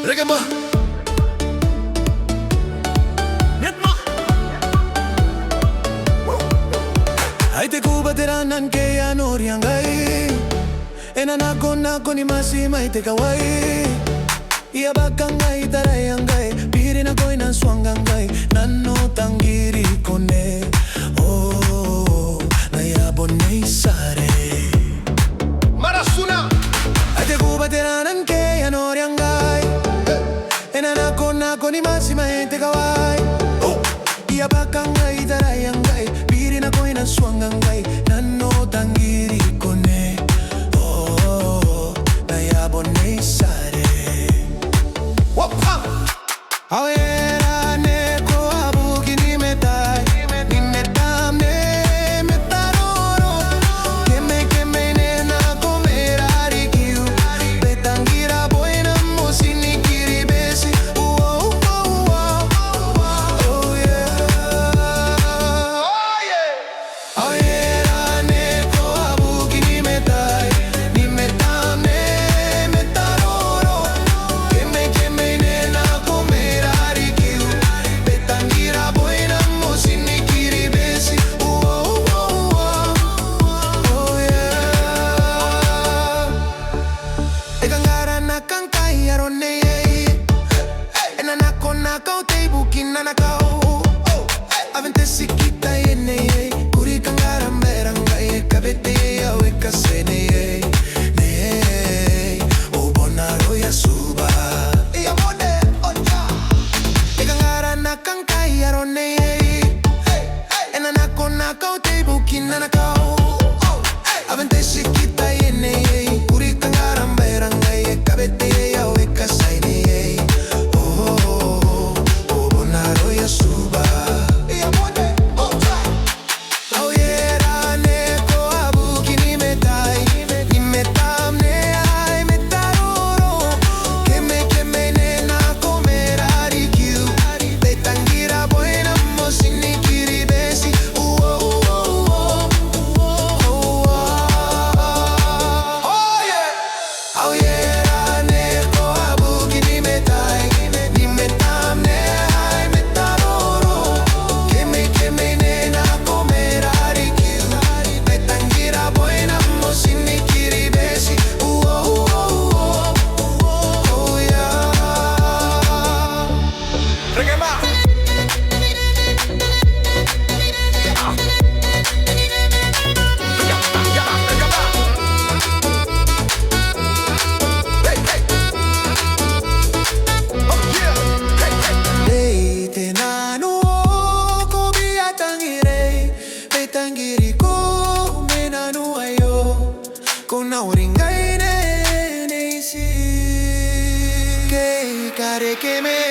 Reggae Aite kuba terana ngke nooria ngai Ena nako ni masima ite kawai Ia baka ngai taraya ngai Piri na koi na swanga ngai Nano tangiri kone Oh, na yabo nei sare Marasuna Aite kuba terana ngke nooria ngai Ena nako ni masima ite kawai Ia baka ngai taraya ngai Piri na koi na swanga ngai Nano tangiri kone Oh, na yabo nei sare Awera neko abuki ni metai Ni metam ne metaroro Keme ne na komerari kiu Betangira buena mosini kiribesi Oh yeah Awera neko abuki ni metai Ni metam ne metaroro Keme ne na Nakau te bukin na nakau Avente sikita yene Kuri kangara meranga ye Kabete ya weka sene ye Ne O bonaro ya suba Iya mone oja Kangara nakang kaya rone ye Ena nakau te bukin na nakau Avente sikita yene Kuri kangara meranga ye Kabete ya weka sene ye Ngai ne si ke kare ke me